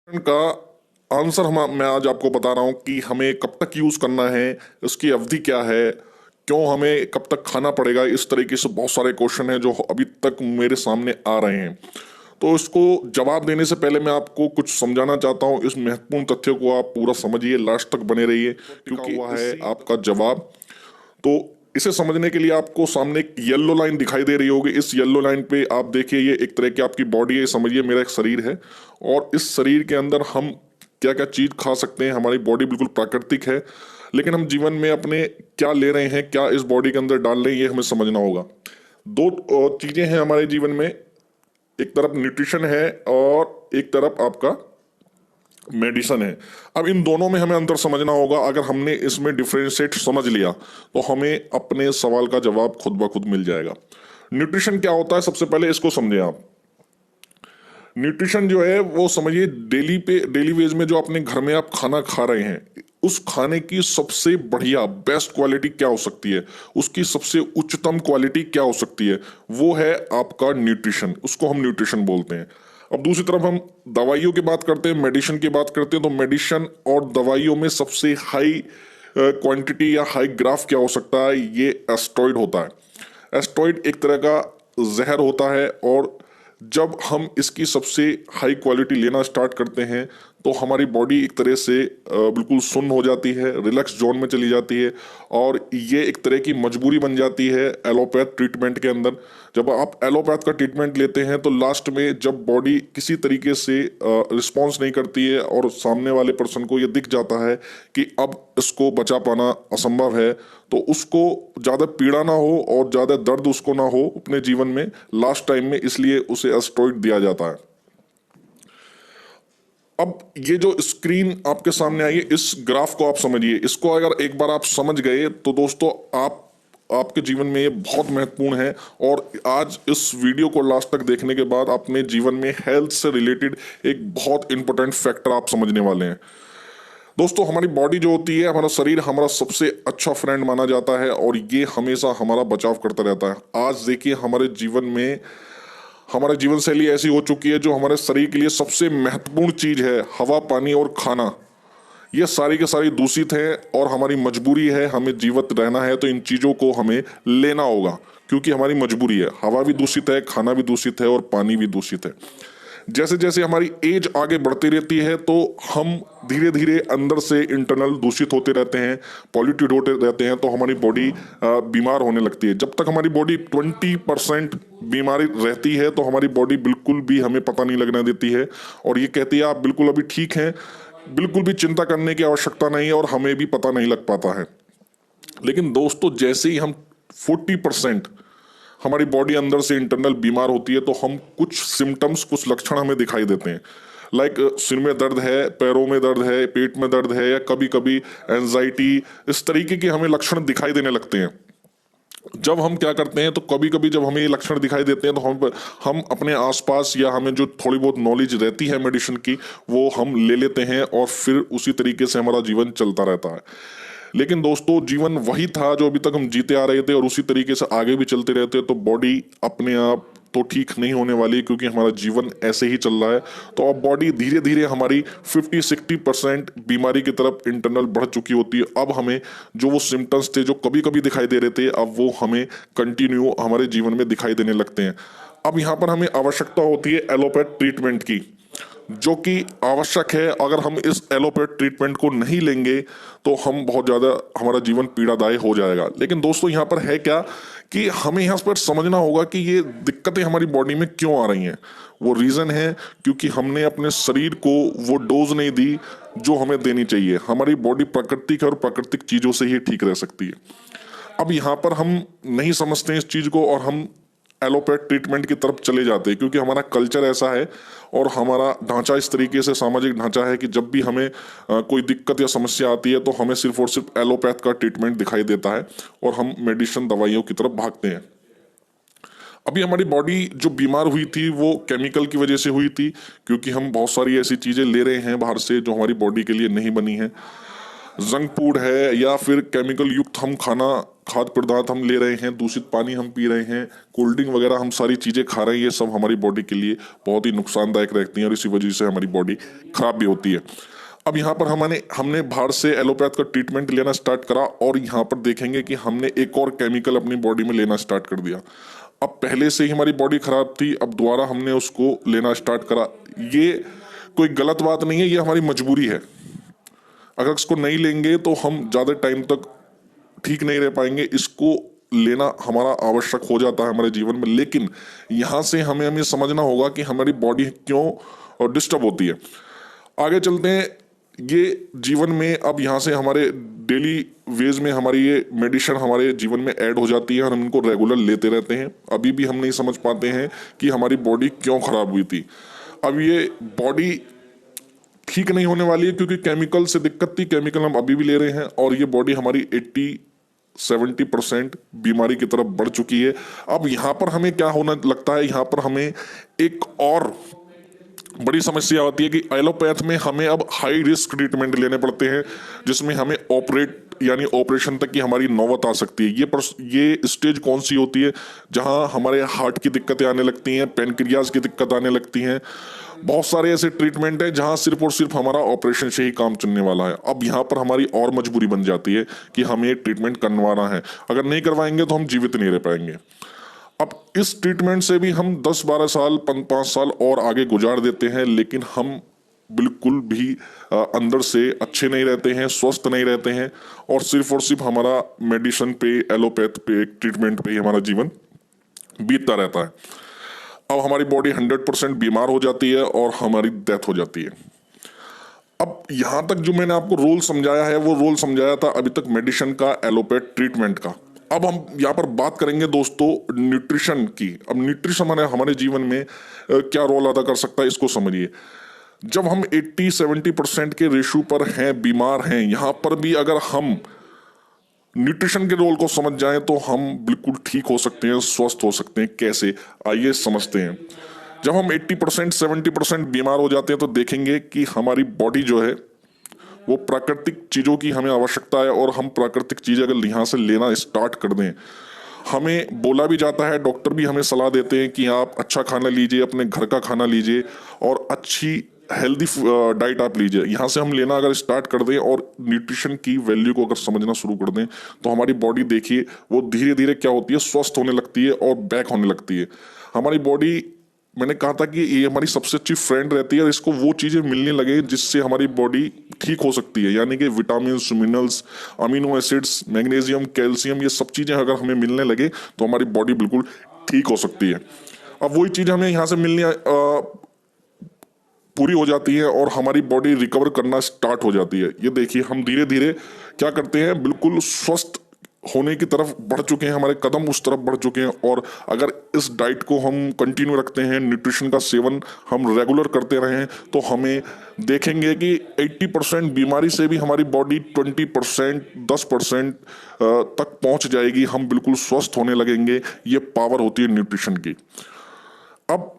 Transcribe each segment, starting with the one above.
का आंसर मैं आज आपको बता रहा हूँ कि हमें कब तक यूज़ करना है, इसकी अवधि क्या है, क्यों हमें कब तक खाना पड़ेगा। इस तरीके से बहुत सारे क्वेश्चन हैं जो अभी तक मेरे सामने आ रहे हैं। तो इसको जवाब देने से पहले मैं आपको कुछ समझाना चाहता हूँ। इस महत्वपूर्ण तथ्य को आप पूरा समझिए, लास्ट तक बने रहिए, क्योंकि हुआ है आपका जवाब। तो इसे समझने के लिए आपको सामने एक येलो लाइन दिखाई दे रही होगी। इस येलो लाइन पे आप देखिए, ये एक तरह की आपकी बॉडी है। समझिए मेरा एक शरीर है और इस शरीर के अंदर हम क्या क्या चीज खा सकते हैं। हमारी बॉडी बिल्कुल प्राकृतिक है, लेकिन हम जीवन में अपने क्या ले रहे हैं, क्या इस बॉडी के अंदर डाल रहे हैं, ये हमें समझना होगा। दो चीजें हैं हमारे जीवन में, एक तरफ न्यूट्रिशन है और एक तरफ आपका मेडिसन है। अब इन दोनों में हमें अंतर समझना होगा। अगर हमने इसमें डिफरेंशिएट समझ लिया तो हमें अपने सवाल का जवाब खुद ब खुद मिल जाएगा। न्यूट्रिशन क्या होता है, सबसे पहले इसको समझें आप। न्यूट्रिशन जो है वो समझिए डेली वेज में जो अपने घर में आप खाना खा रहे हैं, उस खाने की सबसे बढ़िया बेस्ट क्वालिटी क्या हो सकती है, उसकी सबसे उच्चतम क्वालिटी क्या हो सकती है, वो है आपका न्यूट्रिशन। उसको हम न्यूट्रिशन बोलते हैं। अब दूसरी तरफ हम दवाइयों की बात करते हैं, मेडिसिन की बात करते हैं। तो मेडिसिन और दवाइयों में सबसे हाई क्वांटिटी या हाई ग्राफ क्या हो सकता है, ये एस्टेरॉइड होता है। एस्टेरॉइड एक तरह का जहर होता है, और जब हम इसकी सबसे हाई क्वालिटी लेना स्टार्ट करते हैं तो हमारी बॉडी एक तरह से बिल्कुल सुन्न हो जाती है, रिलैक्स जोन में चली जाती है, और ये एक तरह की मजबूरी बन जाती है एलोपैथ ट्रीटमेंट के अंदर। जब आप एलोपैथ का ट्रीटमेंट लेते हैं तो लास्ट में जब बॉडी किसी तरीके से रिस्पॉन्स नहीं करती है और सामने वाले पर्सन को ये दिख जाता है कि अब इसको बचा पाना असंभव है, तो उसको ज़्यादा पीड़ा ना हो और ज़्यादा दर्द उसको ना हो अपने जीवन में लास्ट टाइम में, इसलिए उसे एस्टेरॉइड दिया जाता है। अब ये जो स्क्रीन आपके सामने आई है, इस ग्राफ को आप समझिए। इसको अगर एक बार आप समझ गए तो दोस्तों आपके जीवन में ये बहुत महत्वपूर्ण है। और आज इस वीडियो को लास्ट तक देखने के बाद अपने जीवन में हेल्थ से रिलेटेड एक बहुत इंपॉर्टेंट फैक्टर आप समझने वाले हैं। दोस्तों, हमारी बॉडी जो होती है, हमारा शरीर हमारा सबसे अच्छा फ्रेंड माना जाता है और ये हमेशा हमारा बचाव करता रहता है। आज देखिए हमारे जीवन में हमारी जीवन शैली ऐसी हो चुकी है, जो हमारे शरीर के लिए सबसे महत्वपूर्ण चीज है, हवा, पानी और खाना, ये सारी के सारी दूषित है और हमारी मजबूरी है। हमें जीवित रहना है तो इन चीजों को हमें लेना होगा, क्योंकि हमारी मजबूरी है। हवा भी दूषित है, खाना भी दूषित है और पानी भी दूषित है। जैसे जैसे हमारी एज आगे बढ़ती रहती है तो हम धीरे धीरे अंदर से इंटरनल दूषित होते रहते हैं, पॉल्यूटेड होते रहते हैं, तो हमारी बॉडी बीमार होने लगती है। जब तक हमारी बॉडी 20% बीमारी रहती है तो हमारी बॉडी बिल्कुल भी हमें पता नहीं लगने देती है और ये कहती है आप बिल्कुल अभी ठीक हैं, बिल्कुल भी चिंता करने की आवश्यकता नहीं है, और हमें भी पता नहीं लग पाता है। लेकिन दोस्तों, जैसे ही हम 40% हमारी बॉडी अंदर से इंटरनल बीमार होती है तो हम कुछ सिम्टम्स, कुछ लक्षण हमें दिखाई देते हैं। लाइक सिर में दर्द है, पैरों में दर्द है, पेट में दर्द है, या कभी कभी एंजाइटी, इस तरीके के हमें लक्षण दिखाई देने लगते हैं। जब हम क्या करते हैं तो कभी कभी जब हमें ये लक्षण दिखाई देते हैं तो हम अपने आसपास या हमें जो थोड़ी बहुत नॉलेज रहती है मेडिसिन की, वो हम ले लेते हैं और फिर उसी तरीके से हमारा जीवन चलता रहता है। लेकिन दोस्तों, जीवन वही था जो अभी तक हम जीते आ रहे थे और उसी तरीके से आगे भी चलते रहते, तो बॉडी अपने आप तो ठीक नहीं होने वाली, क्योंकि हमारा जीवन ऐसे ही चल रहा है। तो अब बॉडी धीरे धीरे हमारी 50-60% बीमारी की तरफ इंटरनल बढ़ चुकी होती है। अब हमें जो वो सिम्टम्स थे जो कभी कभी दिखाई दे रहे थे, अब वो हमें कंटिन्यू हमारे जीवन में दिखाई देने लगते हैं। अब यहाँ पर हमें आवश्यकता होती है एलोपैथ ट्रीटमेंट की, जो कि आवश्यक है। अगर हम इस एलोपैथ ट्रीटमेंट को नहीं लेंगे तो हम बहुत ज़्यादा, हमारा जीवन पीड़ादायी हो जाएगा। लेकिन दोस्तों, यहाँ पर है क्या कि हमें यहाँ पर समझना होगा कि ये दिक्कतें हमारी बॉडी में क्यों आ रही हैं। वो रीज़न है क्योंकि हमने अपने शरीर को वो डोज नहीं दी जो हमें देनी चाहिए। हमारी बॉडी प्राकृतिक है और प्राकृतिक चीज़ों से ही ठीक रह सकती है। अब यहाँ पर हम नहीं समझते हैं इस चीज़ को और हम एलोपैथ ट्रीटमेंट की तरफ चले जाते हैं, क्योंकि हमारा कल्चर ऐसा है और हमारा ढांचा इस तरीके से, सामाजिक ढांचा है कि जब भी हमें कोई दिक्कत या समस्या आती है तो हमें सिर्फ और सिर्फ एलोपैथ का ट्रीटमेंट दिखाई देता है और हम मेडिसिन, दवाइयों की तरफ भागते हैं। अभी हमारी बॉडी जो बीमार हुई थी वो केमिकल की वजह से हुई थी, क्योंकि हम बहुत सारी ऐसी चीज़ें ले रहे हैं बाहर से जो हमारी बॉडी के लिए नहीं बनी है। जंक फूड है या फिर केमिकल युक्त हम खाना खाद्य पदार्थ हम ले रहे हैं, दूषित पानी हम पी रहे हैं, कोल्ड ड्रिंक वगैरह हम सारी चीज़ें खा रहे हैं, ये सब हमारी बॉडी के लिए बहुत ही नुकसानदायक रहती हैं और इसी वजह से हमारी बॉडी खराब भी होती है। अब यहाँ पर हमने बाहर से एलोपैथ का ट्रीटमेंट लेना स्टार्ट करा और यहाँ पर देखेंगे कि हमने एक और केमिकल अपनी बॉडी में लेना स्टार्ट कर दिया। अब पहले से ही हमारी बॉडी खराब थी, अब दोबारा हमने उसको लेना स्टार्ट करा। ये कोई गलत बात नहीं है, ये हमारी मजबूरी है। अगर इसको नहीं लेंगे तो हम ज़्यादा टाइम तक ठीक नहीं रह पाएंगे। इसको लेना हमारा आवश्यक हो जाता है हमारे जीवन में, लेकिन यहाँ से हमें समझना होगा कि हमारी बॉडी क्यों डिस्टर्ब होती है। आगे चलते हैं। ये जीवन में अब यहाँ से हमारे डेली वेज में हमारी ये मेडिसिन हमारे जीवन में ऐड हो जाती है और हम इनको रेगुलर लेते रहते हैं। अभी भी हम नहीं समझ पाते हैं कि हमारी बॉडी क्यों खराब हुई थी। अब ये बॉडी ठीक नहीं होने वाली है क्योंकि केमिकल से दिक्कत थी, केमिकल हम अभी भी ले रहे हैं और ये बॉडी हमारी 80-70% बीमारी की तरफ बढ़ चुकी है। अब यहाँ पर हमें क्या होना लगता है, यहाँ पर हमें एक और बड़ी समस्या आती है कि एलोपैथ में हमें अब हाई रिस्क ट्रीटमेंट लेने पड़ते हैं, जिसमें हमें ऑपरेशन तक की हमारी नौबत आ सकती है। ये स्टेज कौन सी होती है, जहां हमारे हार्ट की दिक्कतें आने लगती हैं, पेनक्रियाज की दिक्कत आने लगती हैं। बहुत सारे ऐसे ट्रीटमेंट हैं जहां सिर्फ और सिर्फ हमारा ऑपरेशन से ही काम चलने वाला है। अब यहाँ पर हमारी और मजबूरी बन जाती है कि हमें ट्रीटमेंट करवाना है, अगर नहीं करवाएंगे तो हम जीवित नहीं रह पाएंगे। अब इस ट्रीटमेंट से भी हम 10-12 साल 5 साल और आगे गुजार देते हैं, लेकिन हम बिल्कुल भी अंदर से अच्छे नहीं रहते हैं, स्वस्थ नहीं रहते हैं और सिर्फ हमारा मेडिसिन पे, एलोपैथ पे, ट्रीटमेंट पे ही हमारा जीवन बीतता रहता है। अब हमारी बॉडी 100% बीमार हो जाती है और हमारी डेथ हो जाती है। अब यहाँ तक जो मैंने आपको रोल समझाया है वो रोल समझाया था अभी तक मेडिसिन का, एलोपैथ ट्रीटमेंट का। अब हम यहाँ पर बात करेंगे दोस्तों न्यूट्रिशन की। अब न्यूट्रिशन हमारे जीवन में क्या रोल अदा कर सकता है, इसको समझिए। जब हम 80-70% के रेशो पर हैं, बीमार हैं, यहाँ पर भी अगर हम न्यूट्रिशन के रोल को समझ जाएं तो हम बिल्कुल ठीक हो सकते हैं, स्वस्थ हो सकते हैं। कैसे, आइए समझते हैं। जब हम 80-70% बीमार हो जाते हैं तो देखेंगे कि हमारी बॉडी जो है वो प्राकृतिक चीज़ों की हमें आवश्यकता है और हम प्राकृतिक चीज़ें अगर यहाँ से लेना स्टार्ट कर दें, हमें बोला भी जाता है, डॉक्टर भी हमें सलाह देते हैं कि आप अच्छा खाना लीजिए, अपने घर का खाना लीजिए और अच्छी हेल्दी डाइट आप लीजिए। यहाँ से हम लेना अगर स्टार्ट कर दें और न्यूट्रिशन की वैल्यू को अगर समझना शुरू कर दें तो हमारी बॉडी देखिए वो धीरे धीरे क्या होती है, स्वस्थ होने लगती है और बैक होने लगती है। हमारी बॉडी, मैंने कहा था कि ये हमारी सबसे अच्छी फ्रेंड रहती है और इसको वो चीज़ें मिलने लगे जिससे हमारी बॉडी ठीक हो सकती है, यानी कि vitamin, minerals, amino acids, magnesium, calcium, ये सब चीज़ें अगर हमें मिलने लगे तो हमारी बॉडी बिल्कुल ठीक हो सकती है। अब वही चीज़ हमें यहाँ से मिलने पूरी हो जाती है और हमारी बॉडी रिकवर करना स्टार्ट हो जाती है। ये देखिए हम धीरे धीरे क्या करते हैं, बिल्कुल स्वस्थ होने की तरफ बढ़ चुके हैं, हमारे कदम उस तरफ बढ़ चुके हैं। और अगर इस डाइट को हम कंटिन्यू रखते हैं, न्यूट्रिशन का सेवन हम रेगुलर करते रहें तो हमें देखेंगे कि 80% बीमारी से भी हमारी बॉडी 20%, 10% तक पहुंच जाएगी। हम बिल्कुल स्वस्थ होने लगेंगे। ये पावर होती है न्यूट्रिशन की। अब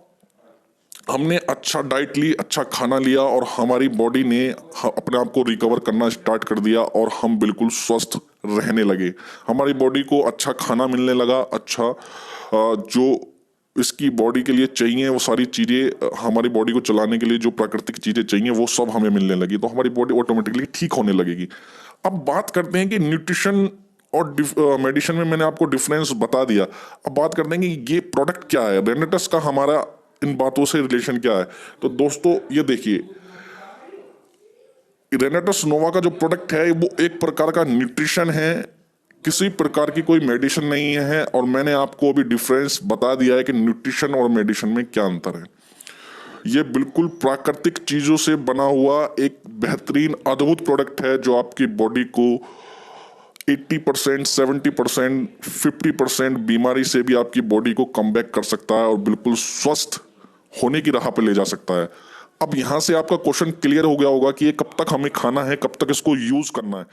हमने अच्छा डाइट ली, अच्छा खाना लिया और हमारी बॉडी ने अपने आप को रिकवर करना स्टार्ट कर दिया और हम बिल्कुल स्वस्थ रहने लगे। हमारी बॉडी को अच्छा खाना मिलने लगा, अच्छा जो इसकी बॉडी के लिए चाहिए वो सारी चीज़ें, हमारी बॉडी को चलाने के लिए जो प्राकृतिक चीज़ें चाहिए वो सब हमें मिलने लगी, तो हमारी बॉडी ऑटोमेटिकली ठीक होने लगेगी। अब बात करते हैं कि न्यूट्रिशन और मेडिसिन में मैंने आपको डिफरेंस बता दिया। अब बात करते हैं कि ये प्रोडक्ट क्या है, रेनेटस का हमारा इन बातों से रिलेशन क्या है। तो दोस्तों ये देखिए, रेनेटस नोवा का जो प्रोडक्ट है वो एक प्रकार का न्यूट्रिशन है, किसी प्रकार की कोई मेडिसिन नहीं है। और मैंने आपको अभी डिफरेंस बता दिया है कि न्यूट्रिशन और मेडिसिन में क्या अंतर है। ये बिल्कुल प्राकृतिक चीज़ों से बना हुआ एक बेहतरीन अद्भुत प्रोडक्ट है जो आपकी बॉडी को 80%, 70%, 50% बीमारी से भी आपकी बॉडी को कम बैक कर सकता है और बिल्कुल स्वस्थ होने की राह पर ले जा सकता है। अब यहाँ से आपका क्वेश्चन क्लियर हो गया होगा कि ये कब तक हमें खाना है, कब तक इसको यूज़ करना है।